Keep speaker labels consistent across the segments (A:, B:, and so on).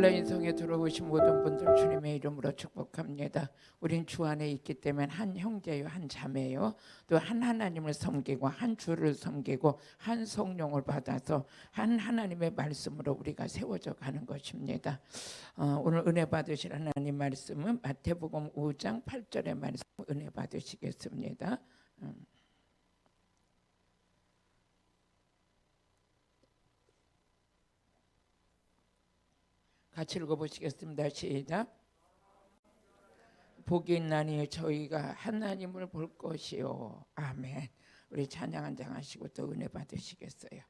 A: 온라인 성에 들어오신 모든 분들 주님의 이름으로 축복합니다. 우린 주 안에 있기 때문에 한 형제요 한 자매요, 또 한 하나님을 섬기고 한 주를 섬기고 한 성령을 받아서 한 하나님의 말씀으로 우리가 세워져 가는 것입니다. 오늘 은혜 받으실 하나님 말씀은 마태복음 5장 8절의 말씀 은혜 받으시겠습니다. 같이 읽어보시겠습니다. 시작. 복이 있나니 저희가 하나님을 볼 것이요. 아멘. 우리 찬양 한 장 하시고 또 은혜 받으시겠어요.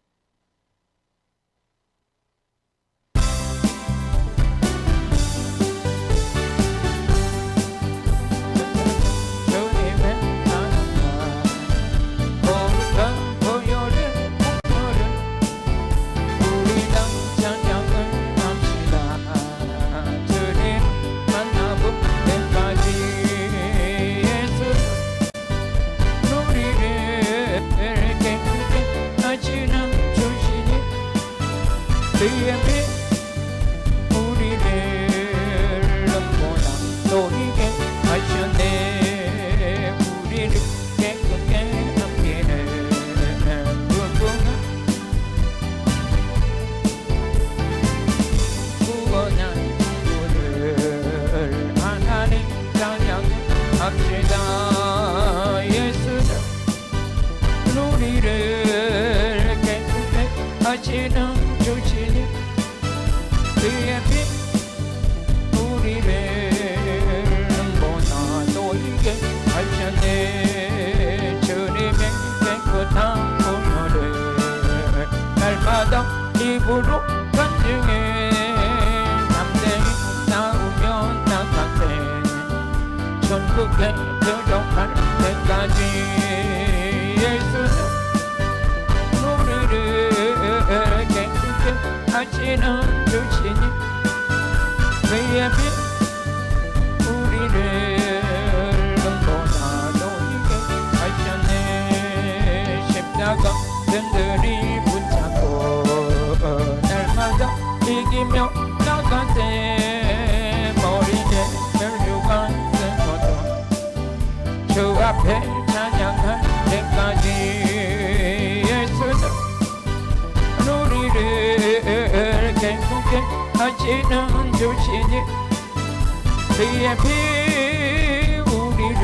A: 입으로 간증해 담대히 나오면 나가세 천국에 들어갈 때까지 예수는 우리를 깨끗게 하시는 주시니 그의 빛 우리를 눈보다 놓이게 하셨네. 십자가 든들이 날마다 이기며 나가세 머리에 멸류관 쓰고도 주 앞에 찬양할 때까지 예수는 우리를 깨끗게 하시는 주시니 그의 피 우리를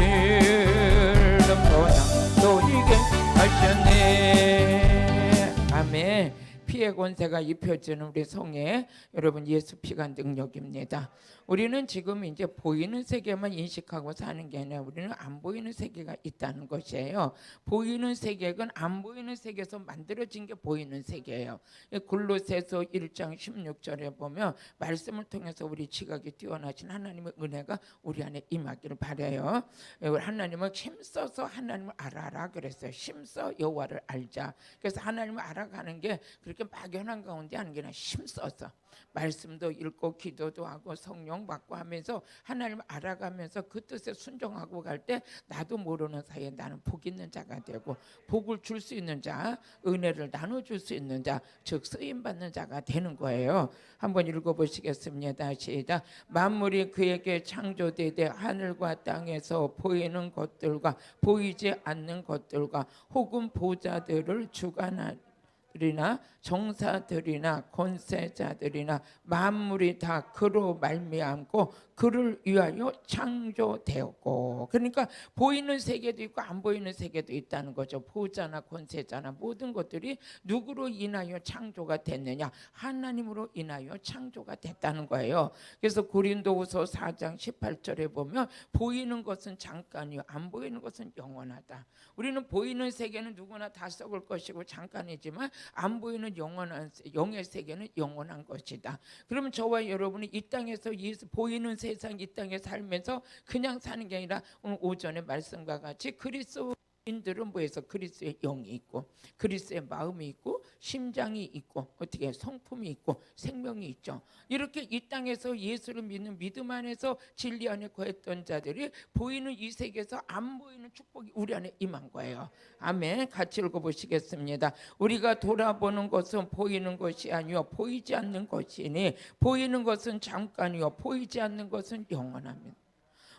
A: 눈보다 놓이게 하셨네. 아멘. 피의 권세가 입혀지는 우리 성에 여러분 예수 피가 능력입니다. 우리는 지금 이제 보이는 세계만 인식하고 사는 게 아니라 우리는 안 보이는 세계가 있다는 것이에요. 보이는 세계는 안 보이는 세계에서 만들어진 게 보이는 세계예요. 골로새서 1장 16절에 보면 말씀을 통해서 우리 지각이 뛰어나신 하나님의 은혜가 우리 안에 임하기를 바라요. 하나님은 힘써서 하나님을 알아라 그랬어요. 힘써 여호와를 알자. 그래서 하나님을 알아가는 게 그렇게 막연한 가운데 하는 게 아니라 힘써서 말씀도 읽고 기도도 하고 성령 받고 하면서 하나님을 알아가면서 그 뜻에 순종하고 갈 때 나도 모르는 사이에 나는 복 있는 자가 되고 복을 줄 수 있는 자, 은혜를 나눠줄 수 있는 자, 즉 쓰임받는 자가 되는 거예요. 한번 읽어보시겠습니다. 시작. 만물이 그에게 창조되되 하늘과 땅에서 보이는 것들과 보이지 않는 것들과 혹은 보좌들을 주관하리나 정사들이나 권세자들이나 만물이 다 그로 말미암고 그를 위하여 창조되었고. 그러니까 보이는 세계도 있고 안 보이는 세계도 있다는 거죠. 보좌나 권세자나 모든 것들이 누구로 인하여 창조가 됐느냐? 하나님으로 인하여 창조가 됐다는 거예요. 그래서 고린도후서 4장 18절에 보면 보이는 것은 잠깐이요 안 보이는 것은 영원하다. 우리는 보이는 세계는 누구나 다 썩을 것이고 잠깐이지만 안 보이는 영원한 영의 세계는 영원한 것이다. 그러면 저와 여러분이 이 땅에서 보이는 세상 이 땅에 살면서 그냥 사는 게 아니라 오늘 오전의 말씀과 같이 그리스도 인들은 뭐해서 그리스도의 영이 있고 그리스도의 마음이 있고 심장이 있고 어떻게 성품이 있고 생명이 있죠. 이렇게 이 땅에서 예수를 믿는 믿음 안에서 진리 안에 거했던 자들이 보이는 이 세계에서 안 보이는 축복이 우리 안에 임한 거예요. 아멘. 같이 읽어보시겠습니다. 우리가 돌아보는 것은 보이는 것이 아니요 보이지 않는 것이니 보이는 것은 잠깐이요 보이지 않는 것은 영원합니다.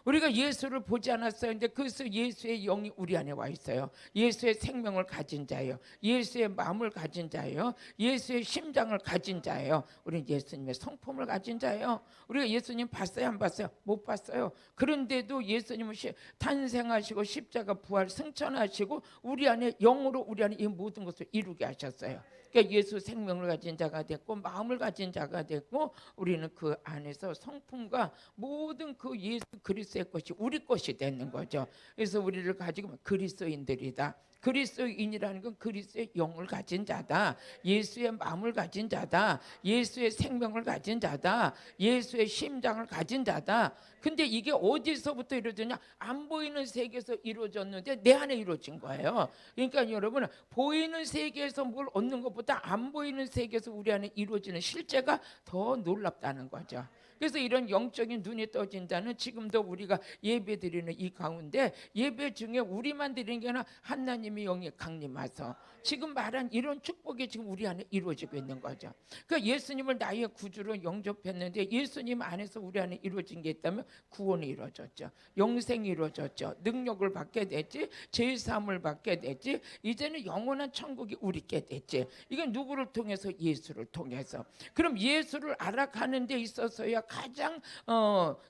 A: 우리가 예수를 보지 않았어요. 근데 그래서 예수의 영이 우리 안에 와 있어요. 예수의 생명을 가진 자예요. 예수의 마음을 가진 자예요. 예수의 심장을 가진 자예요. 우리는 예수님의 성품을 가진 자예요. 우리가 예수님 봤어요? 안 봤어요? 못 봤어요. 그런데도 예수님은 탄생하시고 십자가 부활 승천하시고 우리 안에 영으로 우리 안에 이 모든 것을 이루게 하셨어요. 그러니까 예수 생명을 가진 자가 됐고 마음을 가진 자가 됐고 우리는 그 안에서 성품과 모든 그 예수 그리스도의 것이 우리 것이 되는 거죠. 그래서 우리를 가지고 그리스도인들이다. 그리스도인이라는 건 그리스도의 영을 가진 자다. 예수의 마음을 가진 자다. 예수의 생명을 가진 자다. 예수의 심장을 가진 자다. 근데 이게 어디서부터 이루어졌냐? 안 보이는 세계에서 이루어졌는데 내 안에 이루어진 거예요. 그러니까 여러분 보이는 세계에서 뭘 얻는 것보다 안 보이는 세계에서 우리 안에 이루어지는 실제가 더 놀랍다는 거죠. 그래서 이런 영적인 눈이 떠진다는 지금도 우리가 예배 드리는 이 가운데 예배 중에 우리만 드리는 게 아니라 하나님의 영이 강림하서 지금 말한 이런 축복이 지금 우리 안에 이루어지고 있는 거죠. 그러니까 예수님을 나의 구주로 영접했는데 예수님 안에서 우리 안에 이루어진 게 있다면 구원이 이루어졌죠. 영생이 이루어졌죠. 능력을 받게 됐지. 제사함을 받게 됐지. 이제는 영원한 천국이 우리께 됐지. 이건 누구를 통해서? 예수를 통해서. 그럼 예수를 알아가는 데 있어서야 가장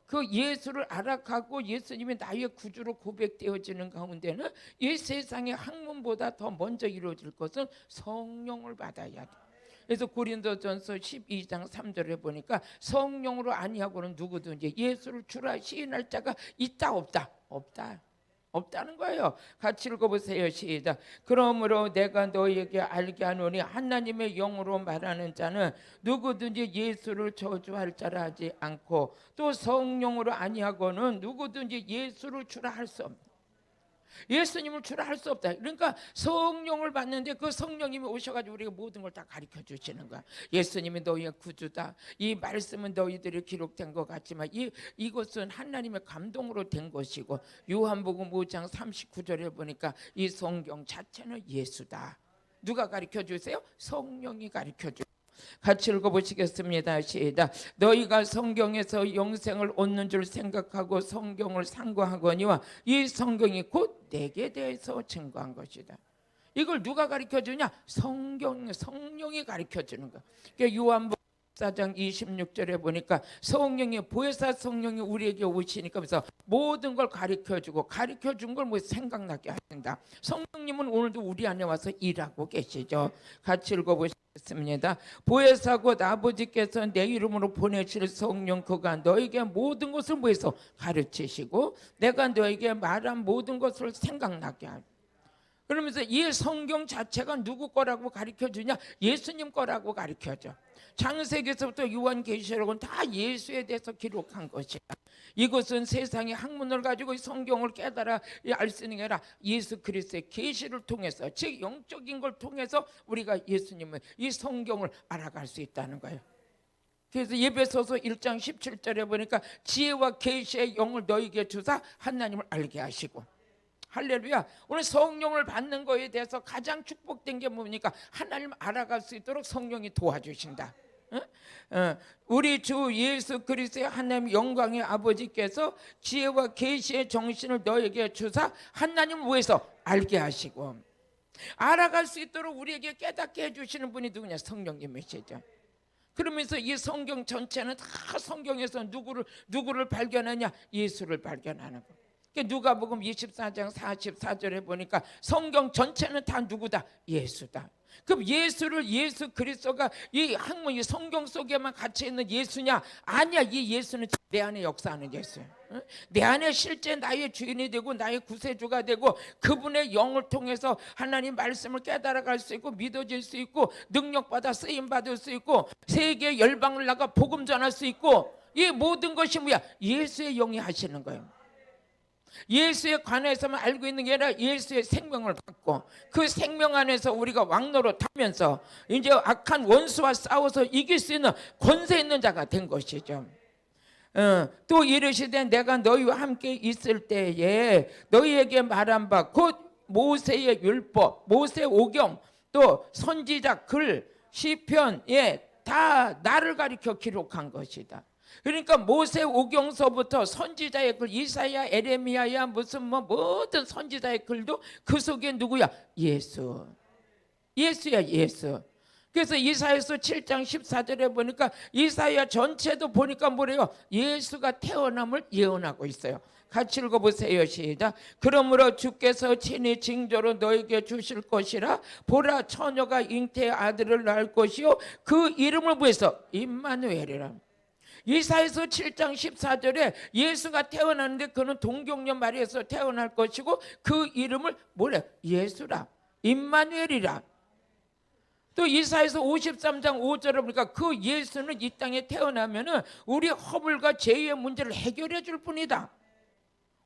A: 그 예수를 알아가고 예수님이 나의 구주로 고백되어지는 가운데는 이 세상의 학문보다 더 먼저 이루어질 것은 성령을 받아야 돼. 그래서 고린도전서 12장 3절에 보니까 성령으로 아니하고는 누구든지 예수를 주라 시인할 자가 있다 없다? 없다. 없다는 거예요. 같이 읽어보세요. 시작. 그러므로 내가 너희에게 알게 하노니 하나님의 영으로 말하는 자는 누구든지 예수를 저주할 자라 하지 않고 또 성령으로 아니하고는 누구든지 예수를 주라 할 수 없다. 예수님을 주라 할 수 없다. 그러니까 성령을 받는데 그 성령님이 오셔가지고 우리가 모든 걸 다 가르쳐 주시는 거야. 예수님이 너희의 구주다. 이 말씀은 너희들이 기록된 것 같지만 이것은 하나님의 감동으로 된 것이고 요한복음 5장 39절에 보니까 이 성경 자체는 예수다. 누가 가르쳐 주세요? 성령이 가르쳐 주. 같이 읽어보시겠습니다. 시작. 너희가 성경에서 영생을 얻는 줄 생각하고 성경을 상고하거니와 이 성경이 곧 내게 대해서 증거한 것이다. 이걸 누가 가르쳐주냐? 성령이 가르쳐주는 거야. 그러니까 요한복음 4장 26절에 보니까 성령이 보혜사 성령이 우리에게 오시니까 그래서 모든 걸 가르쳐주고 가르쳐준 걸 뭐 생각나게 하신다. 성령님은 오늘도 우리 안에 와서 일하고 계시죠. 같이 읽어보시겠습니다. 보혜사 곧 아버지께서 내 이름으로 보내실 성령 그가 너에게 모든 것을 뭐해서 가르치시고 내가 너에게 말한 모든 것을 생각나게 하고 그러면서 이 성경 자체가 누구 거라고 가르쳐주냐? 예수님 거라고 가르쳐줘. 창세기에서부터 요한계시록은 다 예수에 대해서 기록한 것이야. 이것은 세상의 학문을 가지고 이 성경을 깨달아 알 수 있는 게 아니라 예수 그리스도의 계시를 통해서 즉 영적인 걸 통해서 우리가 예수님의 이 성경을 알아갈 수 있다는 거예요. 그래서 예배소서 1장 17절에 보니까 지혜와 계시의 영을 너희에게 주사 하나님을 알게 하시고 할렐루야. 오늘 성령을 받는 거에 대해서 가장 축복된 게 뭡니까? 하나님 알아갈 수 있도록 성령이 도와주신다. 우리 주 예수 그리스도의 하나님 영광의 아버지께서 지혜와 계시의 정신을 너에게 주사 하나님을 위해서 알게 하시고 알아갈 수 있도록 우리에게 깨닫게 해주시는 분이 누구냐? 성령님이시죠. 그러면서 이 성경 전체는 다 성경에서 누구를 발견하냐? 예수를 발견하는 거. 누가복음 24장 44절에 보니까 성경 전체는 다 누구다? 예수다. 그럼 예수 그리스도가 이 학문 이 성경 속에만 갇혀 있는 예수냐? 아니야. 이 예수는 내 안에 역사하는 예수야. 내 안에 실제 나의 주인이 되고 나의 구세주가 되고 그분의 영을 통해서 하나님 말씀을 깨달아갈 수 있고 믿어질 수 있고 능력받아 쓰임받을 수 있고 세계 열방을 나가 복음 전할 수 있고 이 모든 것이 뭐야? 예수의 영이 하시는 거예요. 예수에 관해서만 알고 있는 게 아니라 예수의 생명을 갖고 그 생명 안에서 우리가 왕노로 타면서 이제 악한 원수와 싸워서 이길 수 있는 권세 있는 자가 된 것이죠. 또 이르시되 내가 너희와 함께 있을 때에 너희에게 말한 바 곧 모세의 율법, 모세 오경, 또 선지자 글, 시편 다 나를 가리켜 기록한 것이다. 그러니까 모세 오경서부터 선지자의 글, 이사야, 에레미야야 무슨 모든 선지자의 글도 그 속에 누구야? 예수. 예수야, 예수. 그래서 이사야서 7장 14절에 보니까 이사야 전체도 보니까 뭐래요? 예수가 태어남을 예언하고 있어요. 같이 읽어보세요. 시작. 그러므로 주께서 친히 징조로 너에게 주실 것이라. 보라, 처녀가 잉태의 아들을 낳을 것이요 그 이름을 뭐해서 임마누엘이라. 이사야서 7장 14절에 예수가 태어나는데 그는 동정녀 마리아에서 태어날 것이고 그 이름을 뭐래? 예수라, 임마누엘이라. 또 이사야서 53장 5절에 보니까 그 예수는 이 땅에 태어나면은 우리 허물과 죄의 문제를 해결해 줄 뿐이다.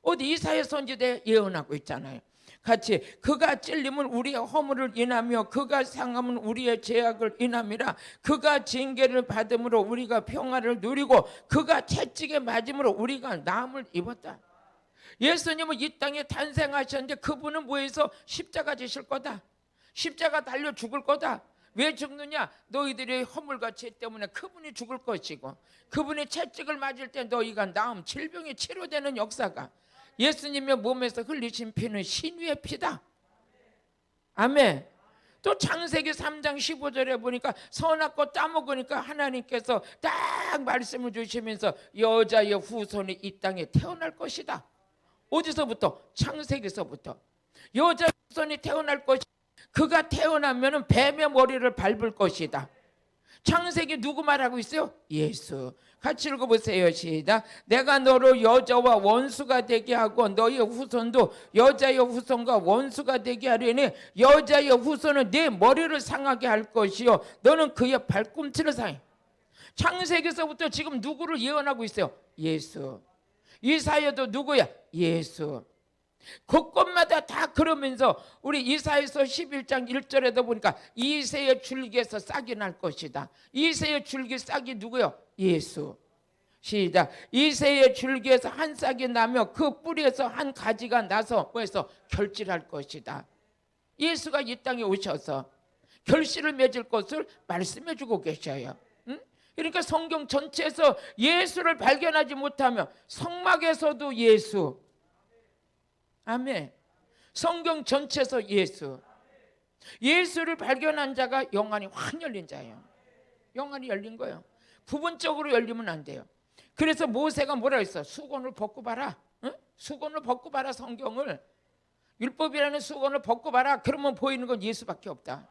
A: 어디 이사야 선지자에 예언하고 있잖아요. 같이 그가 찔림은 우리의 허물을 인하며 그가 상함은 우리의 죄악을 인함이라. 그가 징계를 받음으로 우리가 평화를 누리고 그가 채찍에 맞음으로 우리가 나음을 입었다. 예수님은 이 땅에 탄생하셨는데 그분은 뭐해서 십자가 지실 거다. 십자가 달려 죽을 거다. 왜 죽느냐? 너희들의 허물과 죄 때문에 그분이 죽을 것이고 그분이 채찍을 맞을 때 너희가 나음 질병이 치료되는 역사가 예수님의 몸에서 흘리신 피는 신유의 피다. 아멘. 또 창세기 3장 15절에 보니까 선악과 따먹으니까 하나님께서 딱 말씀을 주시면서 여자의 후손이 이 땅에 태어날 것이다. 어디서부터? 창세기서부터. 여자의 후손이 태어날 것이다. 그가 태어나면 뱀의 머리를 밟을 것이다. 창세기 누구 말하고 있어요? 예수. 같이 읽어보세요. 시작. 내가 너로 여자와 원수가 되게 하고 너의 후손도 여자의 후손과 원수가 되게 하려니 여자의 후손은 네 머리를 상하게 할 것이요 너는 그의 발꿈치를 상해. 창세기서부터 지금 누구를 예언하고 있어요? 예수. 이사야도 누구야? 예수. 곳곳마다 다 그러면서 우리 이사야서 11장 1절에도 보니까 이새의 줄기에서 싹이 날 것이다. 이새의 줄기 싹이 누구요? 예수. 시작. 이새의 줄기에서 한 싹이 나며 그 뿌리에서 한 가지가 나서 뭐해서 결실할 것이다. 예수가 이 땅에 오셔서 결실을 맺을 것을 말씀해 주고 계셔요. 그러니까 성경 전체에서 예수를 발견하지 못하면 성막에서도 예수. 아멘. 성경 전체에서 예수. 예수를 발견한 자가 영안이 확 열린 자예요. 영안이 열린 거예요. 부분적으로 열리면 안 돼요. 그래서 모세가 뭐라 했어? 수건을 벗고 봐라. 응? 수건을 벗고 봐라. 성경을. 율법이라는 수건을 벗고 봐라. 그러면 보이는 건 예수밖에 없다.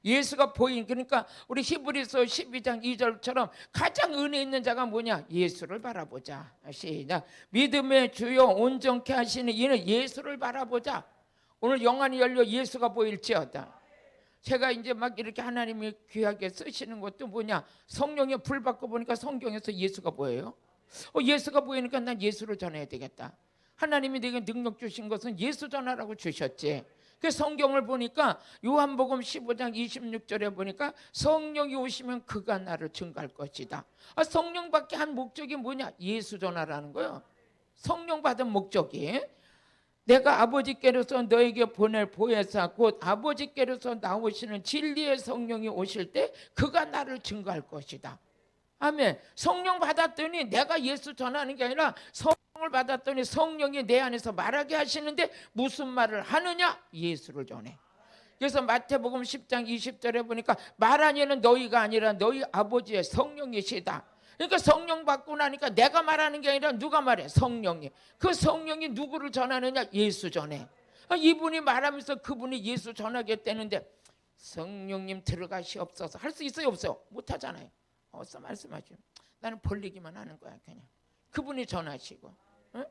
A: 예수가 보인, 그러니까 우리 히브리서 12장 2절처럼 가장 은혜 있는 자가 뭐냐? 예수를 바라보자. 시작. 믿음의 주요 온전케 하시는 이는 예수를 바라보자. 오늘 영안이 열려 예수가 보일지어다. 제가 이제 막 이렇게 하나님이 귀하게 쓰시는 것도 뭐냐? 성령의 불 받고 보니까 성경에서 예수가 보여요. 예수가 보이니까 난 예수를 전해야 되겠다. 하나님이 내게 능력 주신 것은 예수 전하라고 주셨지. 그 성경을 보니까 요한복음 15장 26절에 보니까 성령이 오시면 그가 나를 증거할 것이다. 성령 받게 한 목적이 뭐냐? 예수 전하라는 거예요. 성령 받은 목적이 내가 아버지께로서 너에게 보낼 보혜사 곧 아버지께로서 나오시는 진리의 성령이 오실 때 그가 나를 증거할 것이다. 아멘. 성령 받았더니 내가 예수 전하는 게 아니라 성령을 받았더니 성령이 내 안에서 말하게 하시는데 무슨 말을 하느냐? 예수를 전해. 그래서 마태복음 10장 20절에 보니까 말하는 이는 너희가 아니라 너희 아버지의 성령이시다. 그러니까 성령 받고 나니까 내가 말하는 게 아니라 누가 말해? 성령이. 그 성령이 누구를 전하느냐? 예수 전해. 이분이 말하면서 그분이 예수 전하겠다는데 성령님 들어가시옵소서 할 수 있어요? 없어요? 못하잖아요. 어서 말씀하죠. 나는 벌리기만 하는 거야. 그냥 그분이 전하시고. 응?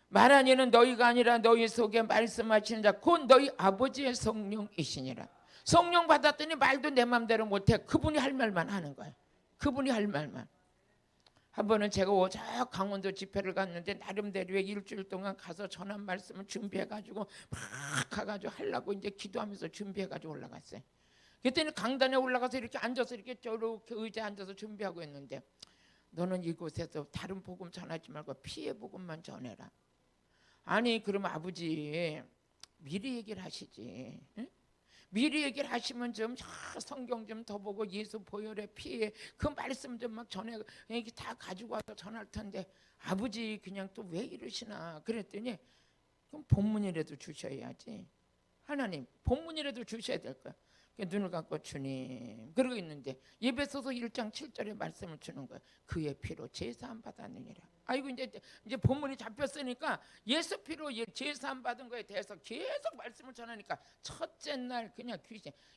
A: 말한 이는 너희가 아니라 너희 속에 말씀하시는 자 곧 너희 아버지의 성령이시니라. 성령 받았더니 말도 내 맘대로 못해. 그분이 할 말만 하는 거야. 그분이 할 말만. 한 번은 제가 저 강원도 집회를 갔는데 나름대로 일주일 동안 가서 전한 말씀을 준비해가지고 막 가가지고 하려고 이제 기도하면서 준비해가지고 올라갔어요. 그랬더니 강단에 올라가서 이렇게 앉아서 이렇게 저렇게 의자에 앉아서 준비하고 있는데, 너는 이곳에서 다른 복음 전하지 말고 피해 복음만 전해라. 아니 그러면 아버지 미리 얘기를 하시지. 응? 미리 얘기를 하시면 좀 성경 좀 더 보고 예수 보혈의 피해 그 말씀 좀 막 전해 이렇게 다 가지고 와서 전할 텐데 아버지 그냥 또 왜 이러시나. 그랬더니 그럼 본문이라도 주셔야지. 하나님 본문이라도 주셔야 될 거야. 눈을 감고 주님 그러고 있는데 에베소서 1장 7절의 말씀을 주는 거야. 그의 피로 제사함 받았느니라. 아이고 이제 본문이 잡혔으니까 예수 피로 제사함 받은 거에 대해서 계속 말씀을 전하니까 첫째 날 그냥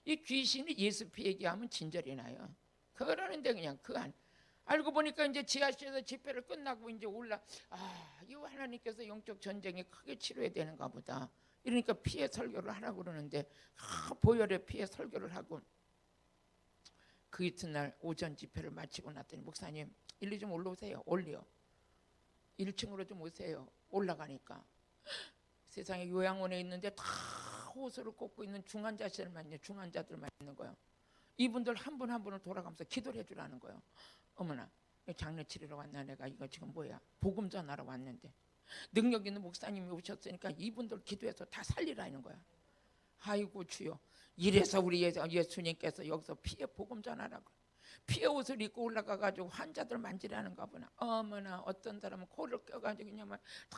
A: 이 귀신이 예수 피 얘기하면 진절이 나요. 그러는데 그냥 그 안 알고 보니까 이제 지하실에서 집회를 끝나고 이제 이 하나님께서 영적 전쟁이 크게 치료해야 되는가 보다. 이러니까 피해 설교를 하라고 그러는데 보혈의 피해 설교를 하고 그 이튿날 오전 집회를 마치고 났더니 목사님 일리 좀 올라오세요. 올려 1층으로 좀 오세요. 올라가니까 세상에 요양원에 있는데 다 호소를 꽂고 있는 중환자들만 있는 거예요. 이분들 한 분 한 분을 돌아가면서 기도를 해주라는 거예요. 어머나 장례 치르러 왔나 내가 이거 지금 뭐야 복음 전하러 왔는데 능력 있는 목사님이 오셨으니까 이분들 기도해서 다 살리라는 거야. 아이고 주여 이래서 우리 예수님께서 여기서 피해 복음 전하라고 피해 옷을 입고 올라가가지고 환자들 만지라는가 보나. 어머나 어떤 사람은 코를 껴가지고 그냥 다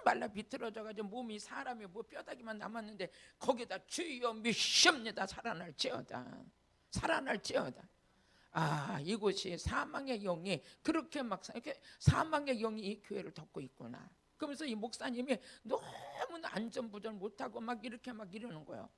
A: 말라 비틀어져가지고 몸이 사람이 뭐 뼈다귀만 남았는데 거기다 주여 믿습니다 살아날지어다. 이곳이 사망의 영이 그렇게 막 이렇게 사망의 영이 이 교회를 덮고 있구나. 그러면서 이 목사님이 너무 안전부전 못하고 막 이렇게 막 이러는 거예요.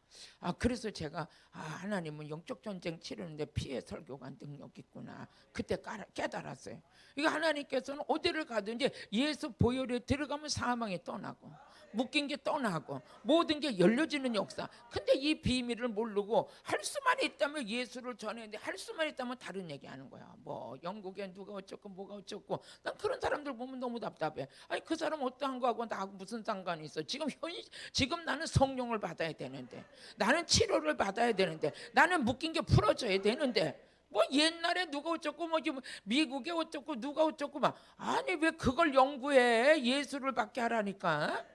A: 그래서 제가 하나님은 영적 전쟁 치르는데 피해 설교가 능력 있구나. 그때 깨달았어요. 이거 하나님께서는 어디를 가든지 예수 보혈에 들어가면 사망이 떠나고 묶인 게 떠나고 모든 게 열려지는 역사. 근데 이 비밀을 모르고 할 수만 있다면 예수를 전했는데 할 수만 있다면 다른 얘기하는 거야. 뭐 영국에 누가 어쩌고 뭐가 어쩌고. 난 그런 사람들 보면 너무 답답해. 아니 그 사람 어떠한 거하고 나하고 무슨 상관이 있어. 지금 나는 성령을 받아야 되는데, 나는 치료를 받아야 되는데, 나는 묶인 게 풀어져야 되는데, 뭐 옛날에 누가 어쩌고 뭐 미국에 어쩌고 누가 어쩌고 막. 아니 왜 그걸 연구해. 예수를 받게 하라니까.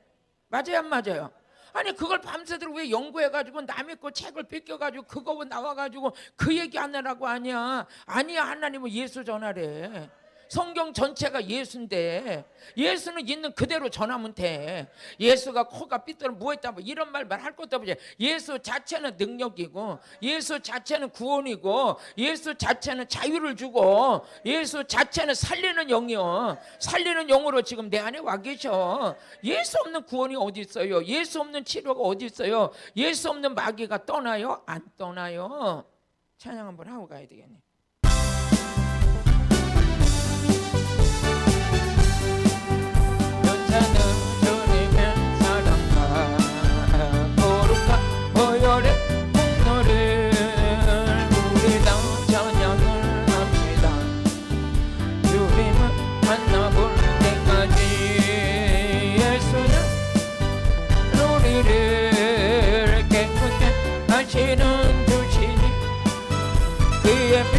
A: 맞아요 안 맞아요? 아니 그걸 밤새도록 왜 연구해가지고 남의 거 책을 뺏겨가지고 그거 나와가지고 그 얘기 하느라고 아니야 하나님은 예수 전하래. 성경 전체가 예수인데 예수는 있는 그대로 전하면 돼. 예수가 코가 삐뚤어 뭐했다 뭐 이런 말 할 것도 없지. 예수 자체는 능력이고 예수 자체는 구원이고 예수 자체는 자유를 주고 예수 자체는 살리는 영이요. 살리는 영으로 지금 내 안에 와 계셔. 예수 없는 구원이 어디 있어요? 예수 없는 치료가 어디 있어요? 예수 없는 마귀가 떠나요? 안 떠나요? 찬양 한번 하고 가야 되겠네. 주님의 사랑과 거룩한 보혈의 공로를 우리 다 찬양을 합시다. 주님을 만나볼 때까지 예수는 우리를 깨끗게 하시는 주시니 그의 피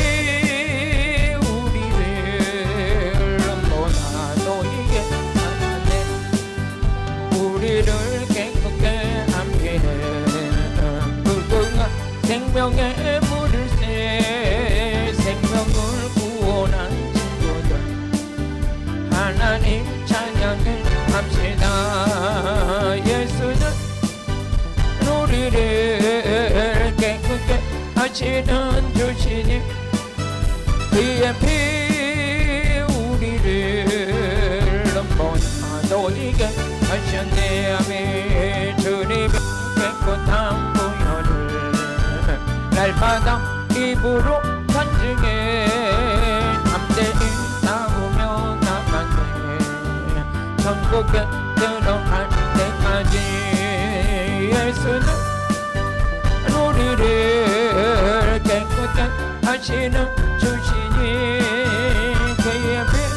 A: 생명의 물을 새 생명을 구원한 친구들 하나님 찬양을 합시다. 예수는 우리를 깨끗게 하시는 주시니 그의 피 우리를 모두 놓이게 하셨네. 아멘. 주님의 깨끗한 보혈을 날마다 입으로 간증해 담대히 싸우며 나가네. 천국에 들어갈 때까지 예수는 우리를 깨끗게 하시는 주시니 그의 피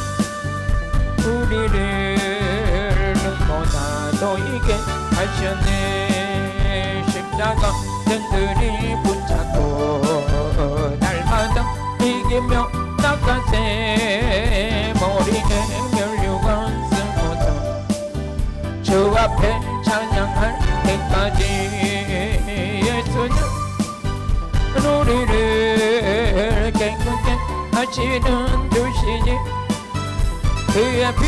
A: 너에게 하셨네. 십자가 든든히 붙잡고 날마다 이기며 나가세. 머리에 면류관 쓰고서 주 앞에 찬양할 때까지 예수는 우리를 깨끗게 하시는 주시니 그의 피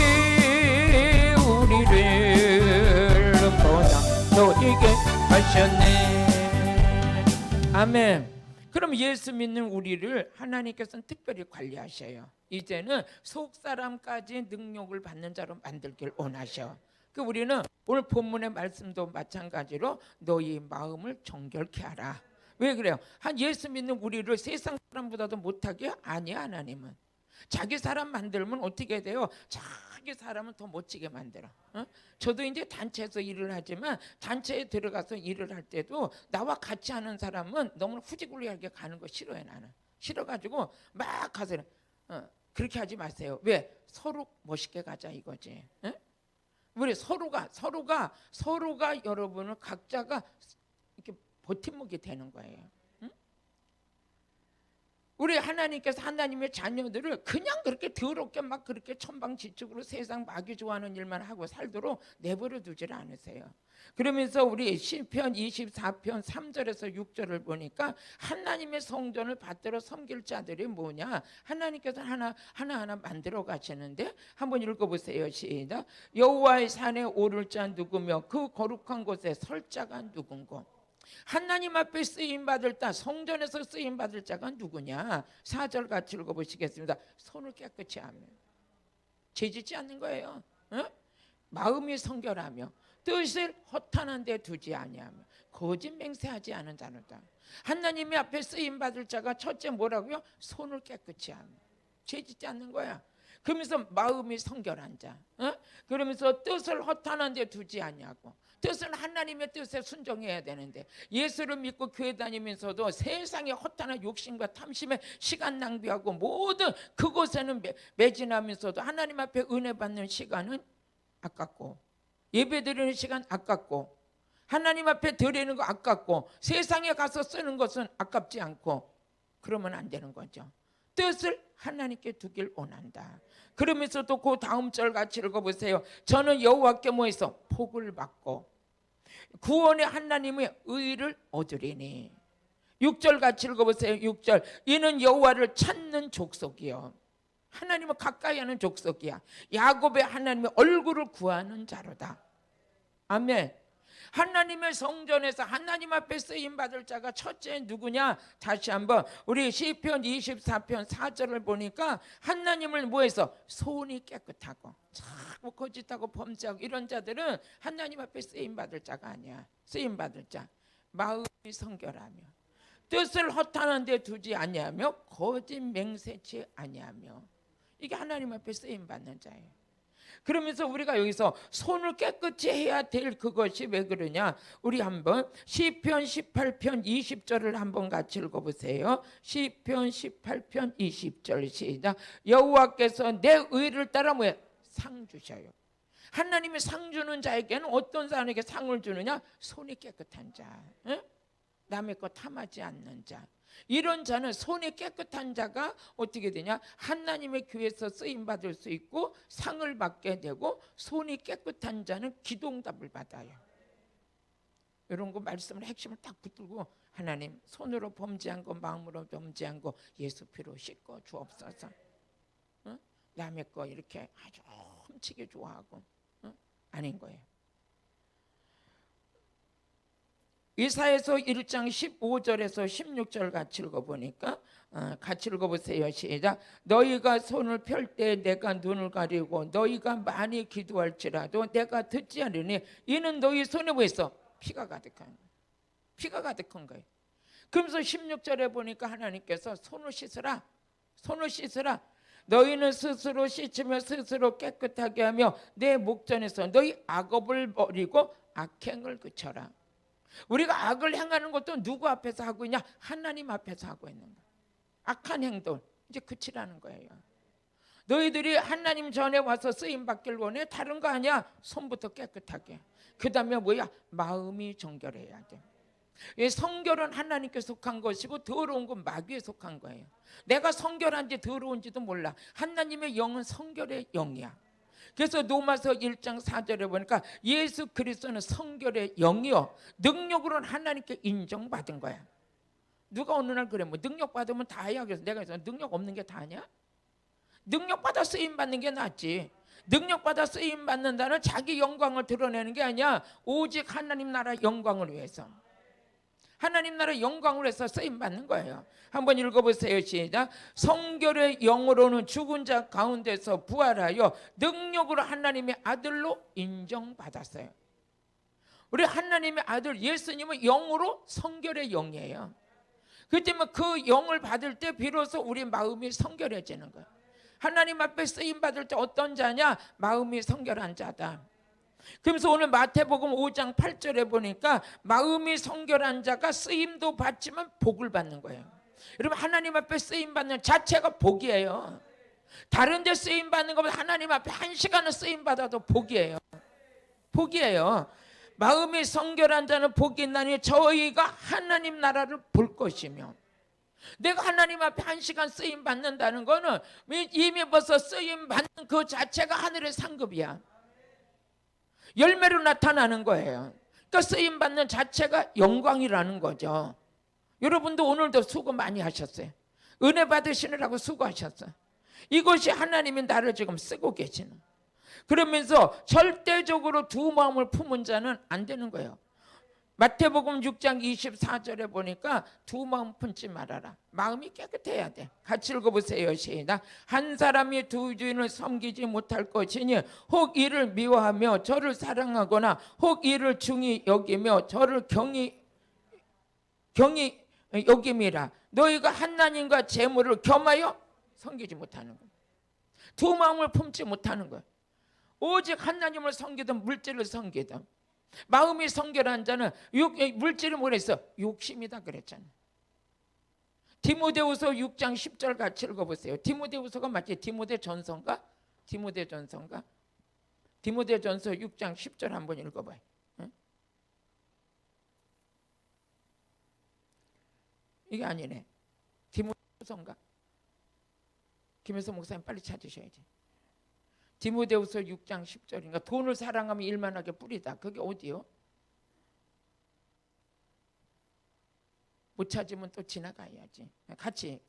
A: 우리를 보다 너에게 하셨네. 아멘. 그럼 예수 믿는 우리를 하나님께서는 특별히 관리하셔요. 이제는 속사람까지 능력을 받는 자로 만들길 원하셔. 그 우리는 오늘 본문의 말씀도 마찬가지로 너희 마음을 정결케 하라. 왜 그래요? 한 예수 믿는 우리를 세상 사람보다도 못하게? 아니야. 하나님은 자기 사람 만들면 어떻게 돼요? 자기 사람은 더 멋지게 만들어. 저도 이제 단체에서 일을 하지만 단체에 들어가서 일을 할 때도 나와 같이 하는 사람은 너무 후지굴리하게 가는 거 싫어요. 나는 싫어가지고 막 가서 그렇게 하지 마세요. 왜? 서로 멋있게 가자 이거지. 우리 서로가 여러분을 각자가 이렇게 버팀목이 되는 거예요. 우리 하나님께서 하나님의 자녀들을 그냥 그렇게 더럽게 막 그렇게 천방지축으로 세상 마귀 좋아하는 일만 하고 살도록 내버려 두질 않으세요. 그러면서 우리 시편 24편 3절에서 6절을 보니까 하나님의 성전을 받들어 섬길 자들이 뭐냐? 하나님께서 하나하나 만들어 가시는데 한번 읽어보세요. 시작. 여호와의 산에 오를 자 누구며 그 거룩한 곳에 설 자가 누군고. 하나님 앞에 쓰임받을 자, 성전에서 쓰임받을 자가 누구냐? 4절 같이 읽어보시겠습니다. 손을 깨끗이 하며 죄짓지 않는 거예요. 마음이 성결하며 뜻을 허탄한 데 두지 아니하며 거짓 맹세하지 않은 자로다. 하나님의 앞에 쓰임받을 자가 첫째 뭐라고요? 손을 깨끗이 하며 죄짓지 않는 거야. 그러면서 마음이 성결한 자, 그러면서 뜻을 허탄한 데 두지 아니하고. 뜻은 하나님의 뜻에 순종해야 되는데 예수를 믿고 교회 다니면서도 세상의 허탄한 욕심과 탐심에 시간 낭비하고 모든 그곳에는 매진하면서도 하나님 앞에 은혜 받는 시간은 아깝고 예배 드리는 시간 아깝고 하나님 앞에 드리는 거 아깝고 세상에 가서 쓰는 것은 아깝지 않고 그러면 안 되는 거죠. 뜻을 하나님께 두길 원한다. 그러면서도 그 다음 절 같이 읽어보세요. 저는 여호와께 뭐해서 복을 받고 구원의 하나님의 의를 얻으리니. 6절 같이 읽어보세요. 6절. 이는 여호와를 찾는 족속이요 하나님을 가까이 하는 족속이야. 야곱의 하나님의 얼굴을 구하는 자로다. 아멘. 하나님의 성전에서 하나님 앞에 쓰임받을 자가 첫째 누구냐? 다시 한번 우리 시편 24편 4절을 보니까 하나님을 뭐해서 손이 깨끗하고 자꾸 거짓하고 범죄하고 이런 자들은 하나님 앞에 쓰임받을 자가 아니야. 쓰임받을 자 마음이 성결하며 뜻을 허탄한 데 두지 아니하며 거짓 맹세치 아니하며 이게 하나님 앞에 쓰임받는 자예요. 그러면서 우리가 여기서 손을 깨끗이 해야 될 그것이 왜 그러냐? 우리 한번 시편 18편 20절을 한번 같이 읽어보세요. 시편 18편 20절 시작. 여호와께서 내 의를 따라 뭐야? 상 주셔요. 하나님이 상 주는 자에게는 어떤 사람에게 상을 주느냐? 손이 깨끗한 자, 남의 것 탐하지 않는 자. 이런 자는 손이 깨끗한 자가 어떻게 되냐? 하나님의 교회에서 쓰임받을 수 있고 상을 받게 되고 손이 깨끗한 자는 기도응답을 받아요. 이런 거 말씀을 핵심을 딱 붙들고 하나님 손으로 범죄한 거 마음으로 범죄한 거 예수 피로 씻고 주옵소서. 남의 거 이렇게 아주 훔치게 좋아하고 아닌 거예요. 이사야서 1장 15절에서 16절 같이 읽어보니까 같이 읽어보세요. 시작. 너희가 손을 펼 때 내가 눈을 가리고 너희가 많이 기도할지라도 내가 듣지 않으니 이는 너희 손에 뭐 있어? 피가 가득한 거예요. 그러면서 16절에 보니까 하나님께서 손을 씻으라. 너희는 스스로 씻으며 스스로 깨끗하게 하며 내 목전에서 너희 악업을 버리고 악행을 그쳐라. 우리가 악을 행하는 것도 누구 앞에서 하고 있냐? 하나님 앞에서 하고 있는 거야. 악한 행동 이제 그치라는 거예요. 너희들이 하나님 전에 와서 쓰임 받길 원해? 다른 거 아니야. 손부터 깨끗하게. 그 다음에 뭐야? 마음이 정결해야 돼. 이 성결은 하나님께 속한 것이고 더러운 건 마귀에 속한 거예요. 내가 성결한지 더러운지도 몰라. 하나님의 영은 성결의 영이야. 그래서 로마서 1장 4절에 보니까 예수 그리스도는 성결의 영이요 능력으로는 하나님께 인정받은 거야. 누가 어느 날 그래, 뭐 능력 받으면 다야. 그래서 내가 그래서 능력 없는 게 다냐? 능력 받아 쓰임 받는 게 낫지. 능력 받아 쓰임 받는다는 자기 영광을 드러내는 게 아니야. 오직 하나님 나라 영광을 위해서, 하나님 나라 영광을 위해서 쓰임 받는 거예요. 한번 읽어보세요. 시작. 성결의 영으로는 죽은 자 가운데서 부활하여 능력으로 하나님의 아들로 인정받았어요. 우리 하나님의 아들 예수님은 영으로 성결의 영이에요. 그렇기 때문에 그 영을 받을 때 비로소 우리 마음이 성결해지는 거예요. 하나님 앞에 쓰임 받을 때 어떤 자냐? 마음이 성결한 자다. 그러면서 오늘 마태복음 5장 8절에 보니까 마음이 성결한 자가 쓰임도 받지만 복을 받는 거예요. 여러분, 하나님 앞에 쓰임 받는 자체가 복이에요. 다른 데 쓰임 받는 것보다 하나님 앞에 1시간을 쓰임 받아도 복이에요. 복이에요. 마음이 성결한 자는 복이 있나니 저희가 하나님 나라를 볼 것이며. 내가 하나님 앞에 1시간 쓰임 받는다는 거는 이미 벌써 쓰임 받는 그 자체가 하늘의 상급이야. 열매로 나타나는 거예요. 그러니까 쓰임 받는 자체가 영광이라는 거죠. 여러분도 오늘도 수고 많이 하셨어요. 은혜 받으시느라고 수고하셨어요. 이것이 하나님이 나를 지금 쓰고 계시는. 그러면서 절대적으로 두 마음을 품은 자는 안 되는 거예요. 마태복음 6장 24절에 보니까 두 마음 품지 말아라. 마음이 깨끗해야 돼. 같이 읽어보세요. 시작. 한 사람이 두 주인을 섬기지 못할 것이니 혹 이를 미워하며 저를 사랑하거나 혹 이를 중히 여기며 저를 경히 여김이라. 너희가 하나님과 재물을 겸하여 섬기지 못하는 거예요. 두 마음을 품지 못하는 거예요. 오직 하나님을 섬기든 물질을 섬기든. 마음이 성결한 자는 물질이 뭐랬어? 욕심이다 그랬잖아. 디모데후서 6장 10절 같이 읽어보세요. 디모데후서가 맞지? 디모데전서인가? 디모데전서 6장 10절 한번 읽어봐요. 응? 이게 아니네. 디모데후서인가? 김혜성 목사님 빨리 찾으셔야지. 디모데후서 6장 10절인가? 돈을 사랑하면 일만하게 뿌리다. 그게 어디요? 못 찾으면 또 지나가야지. 같이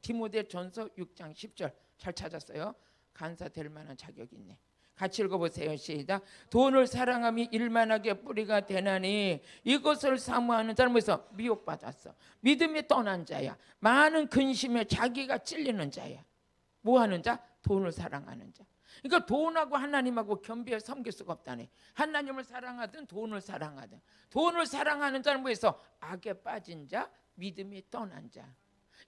A: 디모데전서 6장 10절 잘 찾았어요. 간사될 만한 자격이 있네. 같이 읽어보세요. 시작. 돈을 사랑하면 일만하게 뿌리가 되나니 이것을 사모하는 사람에서 미혹받았어. 믿음이 떠난 자야. 많은 근심에 자기가 찔리는 자야. 뭐하는 자? 돈을 사랑하는 자. 그러니까 돈하고 하나님하고 겸비해 섬길 수가 없다네. 하나님을 사랑하든 돈을 사랑하든. 돈을 사랑하는 자는 뭐해서 악에 빠진 자, 믿음이 떠난 자.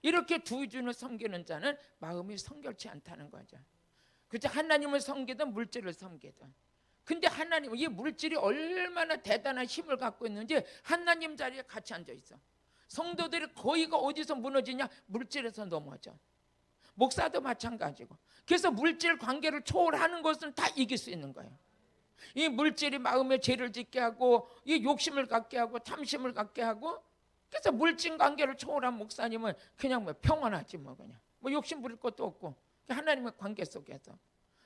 A: 이렇게 두 주를 섬기는 자는 마음이 성결치 않다는 거죠. 그죠? 하나님을 섬기든 물질을 섬기든. 근데 하나님, 이 물질이 얼마나 대단한 힘을 갖고 있는지 하나님 자리에 같이 앉아 있어. 성도들이 거의가 어디서 무너지냐? 물질에서 넘어져. 목사도 마찬가지고. 그래서 물질 관계를 초월하는 것은 다 이길 수 있는 거예요. 이 물질이 마음에 죄를 짓게 하고 이 욕심을 갖게 하고 탐심을 갖게 하고, 그래서 물질 관계를 초월한 목사님은 그냥 뭐 평안하지 뭐 그냥 뭐 욕심 부릴 것도 없고 하나님의 관계 속에서.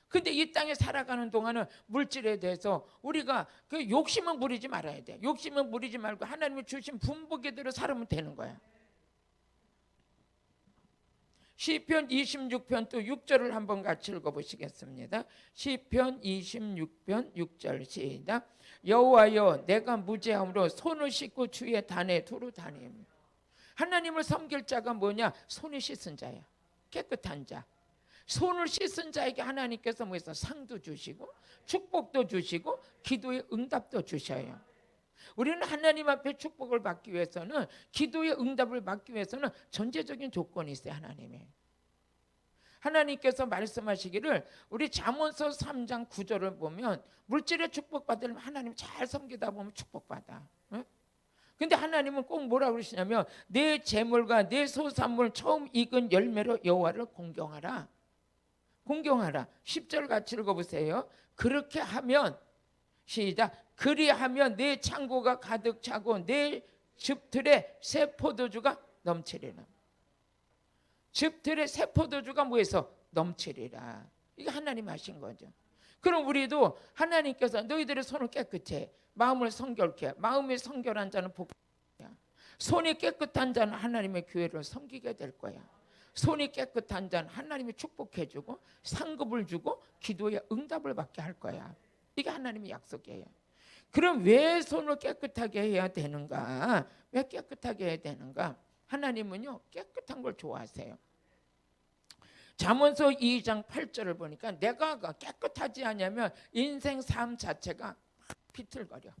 A: 근데 이 땅에 살아가는 동안은 물질에 대해서 우리가 그 욕심은 부리지 말아야 돼. 욕심은 부리지 말고 하나님이 주신 분복에대로 살면 되는 거야. 시편 26편 또 6절을 한번 같이 읽어보시겠습니다. 시편 26편 6절 시작. 여호와여 내가 무죄함으로 손을 씻고 주의 단에 두루 다니며. 하나님을 섬길 자가 뭐냐? 손을 씻은 자야. 깨끗한 자. 손을 씻은 자에게 하나님께서 뭐해서 상도 주시고 축복도 주시고 기도의 응답도 주셔요. 우리는 하나님 앞에 축복을 받기 위해서는, 기도의 응답을 받기 위해서는 전제적인 조건이 있어요. 하나님께서 말씀하시기를, 우리 잠언서 3장 9절을 보면 물질의 축복받으려면 하나님 잘 섬기다 보면 축복받아. 근데 하나님은 꼭 뭐라고 그러시냐면 내 재물과 내 소산물 처음 익은 열매로 여호와를 공경하라. 10절 같이 읽어보세요. 그렇게 하면 시작. 그리하면 내 창고가 가득 차고 내 즙틀에 새 포도주가 넘치리라. 즙틀에 새 포도주가 뭐해서 넘치리라. 이게 하나님 하신 거죠. 그럼 우리도 하나님께서 너희들의 손을 깨끗해, 마음을 성결케, 마음이 성결한 자는 복이야. 손이 깨끗한 자는 하나님의 교회를 섬기게 될 거야. 손이 깨끗한 자는 하나님이 축복해주고 상급을 주고 기도에 응답을 받게 할 거야. 이게 하나님의 약속이에요. 그럼 왜 손을 깨끗하게 해야 되는가? 왜 깨끗하게 해야 되는가? 하나님은요 깨끗한 걸 좋아하세요. 잠언서 2장 8절을 보니까 내가 깨끗하지 않으면 인생 삶 자체가 비틀거려.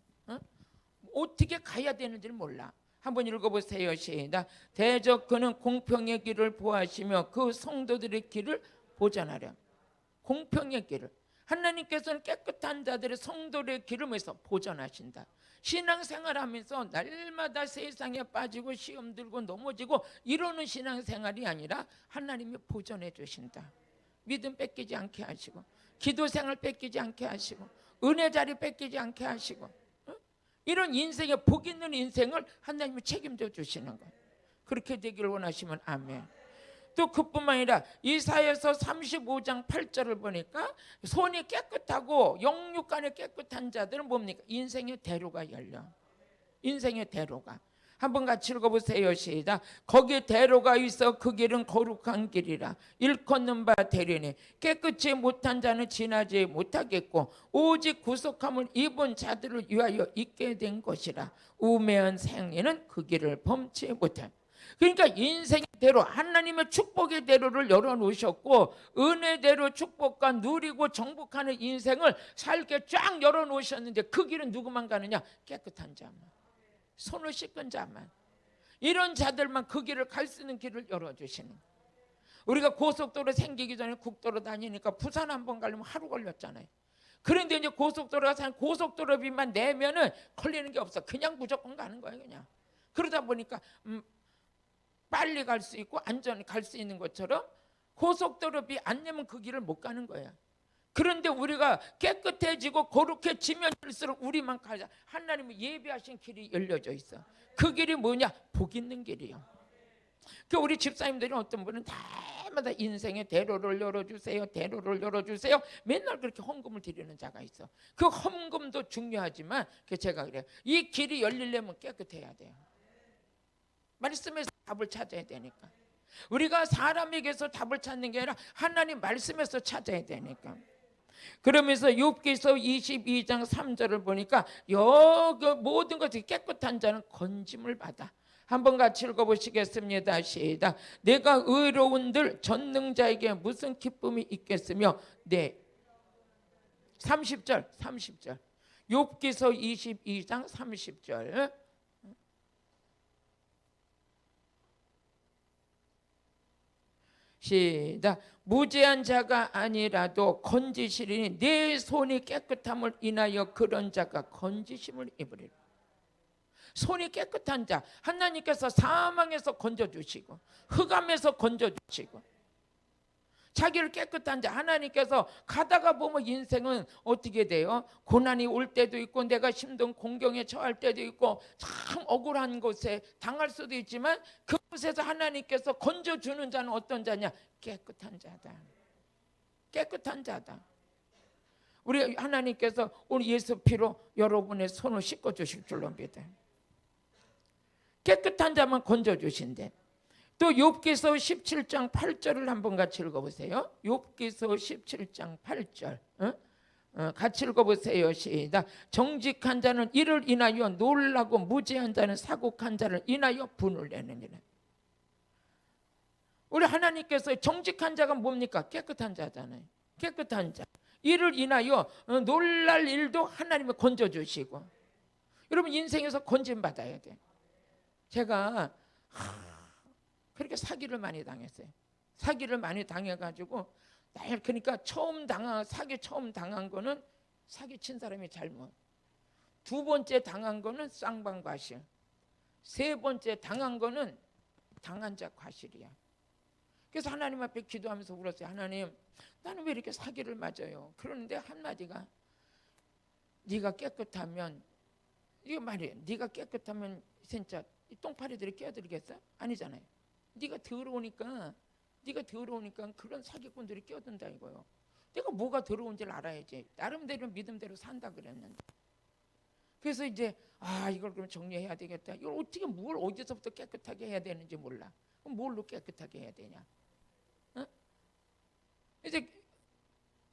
A: 어떻게 가야 되는지를 몰라. 한번 읽어보세요. 시작. 대적 그는 공평의 길을 보하시며 그 성도들의 길을 보전하려. 공평의 길을. 하나님께서는 깨끗한 자들의 성도들의 길을 위해서 보전하신다. 신앙생활하면서 날마다 세상에 빠지고 시험 들고 넘어지고 이러는 신앙생활이 아니라 하나님이 보전해 주신다. 믿음 뺏기지 않게 하시고 기도생활 뺏기지 않게 하시고 은혜 자리 뺏기지 않게 하시고 이런 인생에 복 있는 인생을 하나님이 책임져 주시는 거예요. 그렇게 되기를 원하시면 아멘. 또 그뿐만 아니라 이사야서 35장 8절을 보니까 손이 깨끗하고 영육간에 깨끗한 자들은 뭡니까? 인생의 대로가 열려. 인생의 대로가. 한번 같이 읽어보세요. 시작. 거기 대로가 있어 그 길은 거룩한 길이라. 일컫는 바 되리니 깨끗이 못한 자는 지나지 못하겠고 오직 구속함을 입은 자들을 위하여 있게 된 것이라. 우매한 생애는 그 길을 범치 못해. 그러니까 인생의 대로 하나님의 축복의 대로를 열어놓으셨고 은혜대로 축복과 누리고 정복하는 인생을 살게 쫙 열어놓으셨는데 그 길은 누구만 가느냐? 깨끗한 자만, 손을 씻은 자만, 이런 자들만 그 길을 갈 수 있는 길을 열어주시는. 우리가 고속도로 생기기 전에 국도로 다니니까 부산 한번 가려면 하루 걸렸잖아요. 그런데 이제 고속도로가 고속도로비만 내면은 걸리는 게 없어. 그냥 무조건 가는 거예요. 그냥. 그러다 보니까 빨리 갈 수 있고 안전히 갈 수 있는 것처럼 고속도로비 안 내면 그 길을 못 가는 거야. 그런데 우리가 깨끗해지고 거룩해지면 할수록 우리만 가자. 하나님은 예비하신 길이 열려져 있어. 그 길이 뭐냐? 복 있는 길이요. 그 우리 집사님들이 어떤 분은 다마다 인생의 대로를 열어주세요, 대로를 열어주세요. 맨날 그렇게 헌금을 드리는 자가 있어. 그 헌금도 중요하지만 제가 그래요. 이 길이 열리려면 깨끗해야 돼요. 말씀에서 답을 찾아야 되니까. 우리가 사람에게서 답을 찾는 게 아니라 하나님 말씀에서 찾아야 되니까. 그러면서 욥기서 22장 3절을 보니까 여기 모든 것이 깨끗한 자는 건짐을 받아. 한번 같이 읽어보시겠습니다. 시작. 내가 의로운들 전능자에게 무슨 기쁨이 있겠으며. 네, 30절 욥기서 22장 30절. 시작. 무죄한 자가 아니라도 건지시리니 내 손이 깨끗함을 인하여 그런 자가 건지심을 입으리라. 손이 깨끗한 자, 하나님께서 사망에서 건져주시고 흑암에서 건져주시고 자기를 깨끗한 자, 하나님께서 가다가 보면 인생은 어떻게 돼요? 고난이 올 때도 있고 내가 힘든 공경에 처할 때도 있고 참 억울한 곳에 당할 수도 있지만 그곳에서 하나님께서 건져주는 자는 어떤 자냐? 깨끗한 자다. 깨끗한 자다. 우리 하나님께서 우리 예수 피로 여러분의 손을 씻어주실 줄로 믿어요. 깨끗한 자만 건져주신대. 또 욥기서 17장 8절을 한번 같이 읽어보세요. 욥기서 17장 8절 같이 읽어보세요. 시작. 정직한 자는 이를 인하여 놀라고 무죄한 자는 사곡한 자를 인하여 분을 내느니라. 우리 하나님께서 정직한 자가 뭡니까? 깨끗한 자잖아요. 깨끗한 자. 이를 인하여 놀랄 일도 하나님이 건져주시고. 여러분 인생에서 건짐받아야 돼. 제가 그렇게 사기를 많이 당했어요. 사기를 많이 당해가지고 그러니까 사기 처음 당한 거는 사기 친 사람이 잘못. 두 번째 당한 거는 쌍방 과실. 세 번째 당한 거는 당한 자 과실이야. 그래서 하나님 앞에 기도하면서 울었어요. 하나님, 나는 왜 이렇게 사기를 맞아요? 그러는데 한마디가 네가 깨끗하면 이게 말이에요. 네가 깨끗하면 진짜 이 똥파리들이 끼어들겠어? 아니잖아요. 네가 더러우니까 그런 사기꾼들이 끼어든다 이거요. 내가 뭐가 더러운지를 알아야지. 나름대로 믿음대로 산다 그랬는데. 그래서 이제 이걸 그럼 정리해야 되겠다. 이걸 어떻게 뭘 어디서부터 깨끗하게 해야 되는지 몰라. 그럼 뭘로 깨끗하게 해야 되냐? 어? 이제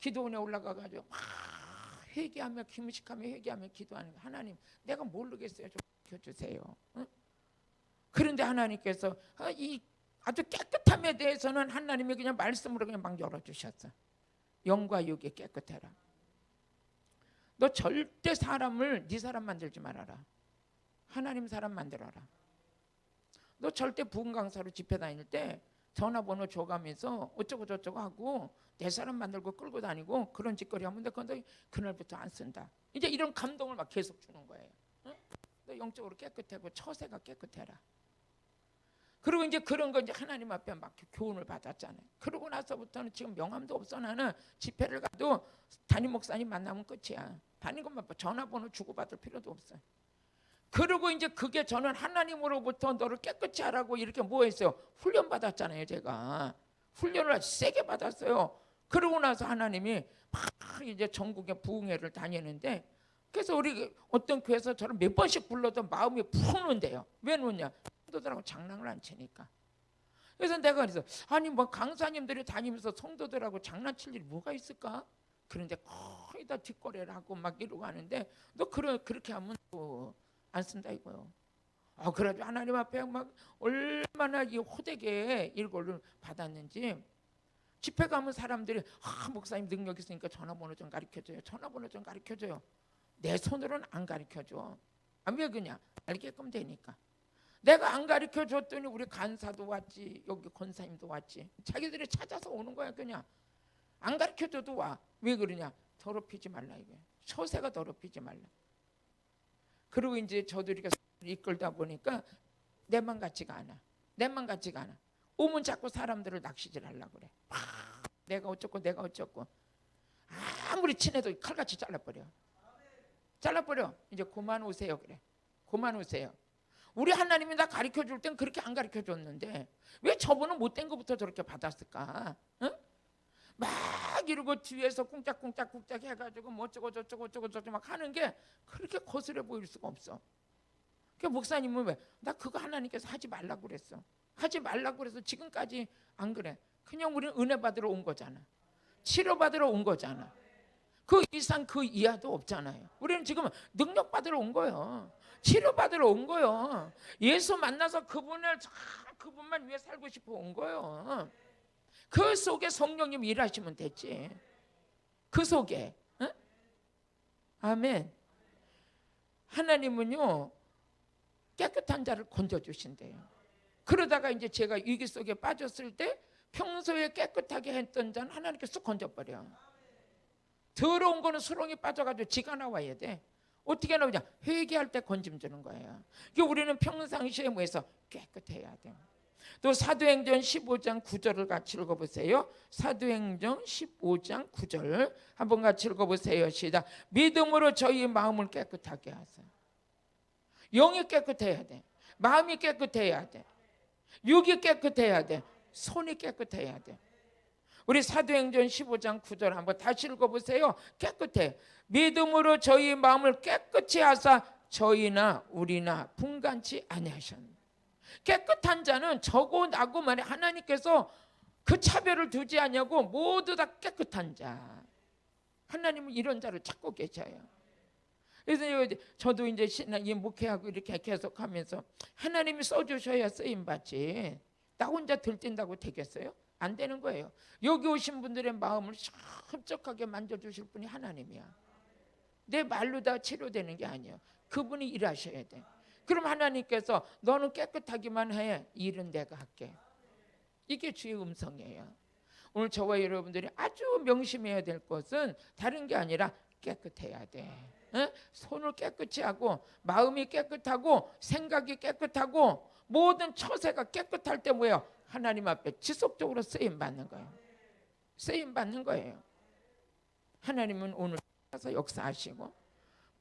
A: 기도원에 올라가가지고 막 회개하며 금식하며 회개하며 기도하는 거. 하나님, 내가 모르겠어요. 좀 지켜주세요. 어? 그런데 하나님께서 이 아주 깨끗함에 대해서는 하나님이 그냥 말씀으로 그냥 막 열어주셨어. 영과 육이 깨끗해라. 너 절대 사람을 네 사람 만들지 말아라. 하나님 사람 만들어라. 너 절대 부흥 강사로 집회 다닐 때 전화번호 줘가면서 어쩌고 저쩌고 하고 내 사람 만들고 끌고 다니고 그런 짓거리 하면 너 그날부터 안 쓴다. 이제 이런 감동을 막 계속 주는 거예요. 응? 너 영적으로 깨끗하고 처세가 깨끗해라. 그리고 이제 그런 거 이제 하나님 앞에 막 교훈을 받았잖아요. 그러고 나서부터는 지금 명함도 없어. 나는 집회를 가도 담임 목사님 만나면 끝이야. 담임 것만 전화번호 주고받을 필요도 없어요. 그리고 이제 그게 저는 하나님으로부터 너를 깨끗이 하라고 이렇게 뭐 했어요? 훈련 받았잖아요. 제가 훈련을 아주 세게 받았어요. 그러고 나서 하나님이 막 이제 전국에 부흥회를 다니는데, 그래서 우리 어떤 교회에서 저를 몇 번씩 불러도 마음이 푹 놓는데요. 왜 놓냐? 성도들하고 장난을 안 치니까. 그래서 내가 그래서 아니 뭐 강사님들이 다니면서 성도들하고 장난칠 일이 뭐가 있을까? 그런데 거의 다 뒷거래를 하고 막 이러고 하는데 너 그렇게 하면 또 안 쓴다 이거요. 그래가지고 하나님 앞에 막 얼마나 이 호되게 이걸 받았는지. 집회 가면 사람들이 목사님 능력 있으니까 전화번호 좀 가르쳐줘요. 전화번호 좀 가르쳐줘요. 내 손으로는 안 가르쳐줘. 왜 그냥 알게끔 되니까. 내가 안 가르쳐줬더니 우리 간사도 왔지, 여기 권사님도 왔지. 자기들이 찾아서 오는 거야. 그냥 안 가르쳐줘도 와. 왜 그러냐? 더럽히지 말라 이거야. 처세가 더럽히지 말라. 그리고 이제 저도 이렇게 이끌다 보니까 내만 같지가 않아. 오면 자꾸 사람들을 낚시질 하려고 그래. 내가 어쩌고 아무리 친해도 칼같이 잘라버려. 이제 그만 오세요. 그래. 그만 오세요. 우리 하나님이 나 가르쳐줄 땐 그렇게 안 가르쳐줬는데 왜 저분은 못된 것부터 저렇게 받았을까? 응? 막 이러고 뒤에서 꿍짝꿍짝 해가지고 뭐 어쩌고 저쩌고 막 하는 게 그렇게 거슬려 보일 수가 없어. 그 목사님은 왜? 나 그거 하나님께서 하지 말라고 그랬어. 하지 말라고 그래서 지금까지 안 그래. 그냥 우리는 은혜 받으러 온 거잖아. 치료 받으러 온 거잖아. 그 이상 그 이하도 없잖아요. 우리는 지금 능력 받으러 온 거예요. 치료 받으러 온 거예요. 예수 만나서 그분만 위해 살고 싶어 온 거예요. 그 속에 성령님 일하시면 됐지. 그 속에. 응? 아멘. 하나님은요 깨끗한 자를 건져주신대요. 그러다가 이제 제가 위기 속에 빠졌을 때 평소에 깨끗하게 했던 자는 하나님께 쑥 건져버려. 더러운 거는 수렁에 빠져가지고 지가 나와야 돼. 어떻게 나오냐? 회개할 때 건짐 주는 거예요. 우리는 평상시에 뭐해서 깨끗해야 돼. 또 사도행전 15장 9절을 같이 읽어보세요. 사도행전 15장 9절 한번 같이 읽어보세요. 시작. 믿음으로 저희 마음을 깨끗하게 하세요. 영이 깨끗해야 돼. 마음이 깨끗해야 돼. 육이 깨끗해야 돼. 손이 깨끗해야 돼. 우리 사도행전 15장 9절 한번 다시 읽어보세요. 깨끗해. 믿음으로 저희 마음을 깨끗이 하사 저희나 우리나 분간치 아니하셨네. 깨끗한 자는 저고 나고 말해. 하나님께서 그 차별을 두지 않냐고 모두 다 깨끗한 자. 하나님은 이런 자를 찾고 계셔요. 그래서 저도 이제 신앙이 목회하고 이렇게 계속하면서 하나님이 써주셔야 쓰임받지. 나 혼자 들뜬다고 되겠어요? 안 되는 거예요. 여기 오신 분들의 마음을 흡족하게 만져주실 분이 하나님이야. 내 말로 다 치료되는 게 아니에요. 그분이 일하셔야 돼. 그럼 하나님께서 너는 깨끗하기만 해. 일은 내가 할게. 이게 주의 음성이에요. 오늘 저와 여러분들이 아주 명심해야 될 것은 다른 게 아니라 깨끗해야 돼. 응? 손을 깨끗이 하고 마음이 깨끗하고 생각이 깨끗하고 모든 처세가 깨끗할 때 뭐예요? 하나님 앞에 지속적으로 쓰임받는 거예요. 쓰임받는 거예요. 하나님은 오늘 가서 역사하시고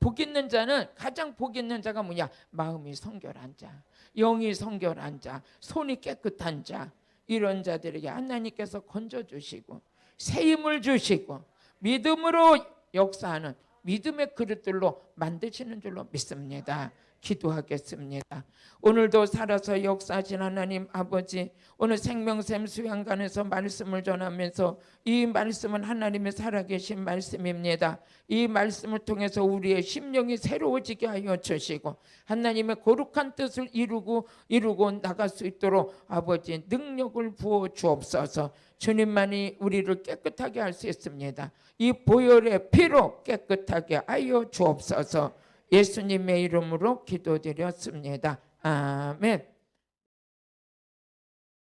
A: 복 있는 자는 가장 복 있는 자가 뭐냐? 마음이 성결한 자, 영이 성결한 자, 손이 깨끗한 자, 이런 자들에게 하나님께서 건져주시고 새 힘을 주시고 믿음으로 역사하는 믿음의 그릇들로 만드시는 줄로 믿습니다. 기도하겠습니다. 오늘도 살아서 역사하신 하나님 아버지, 오늘 생명샘 수양관에서 말씀을 전하면서 이 말씀은 하나님의 살아계신 말씀입니다. 이 말씀을 통해서 우리의 심령이 새로워지게 하여 주시고 하나님의 거룩한 뜻을 이루고 나갈 수 있도록 아버지 능력을 부어 주옵소서. 주님만이 우리를 깨끗하게 할 수 있습니다. 이 보혈의 피로 깨끗하게 하여 주옵소서. 예수님의 이름으로 기도드렸습니다. 아멘.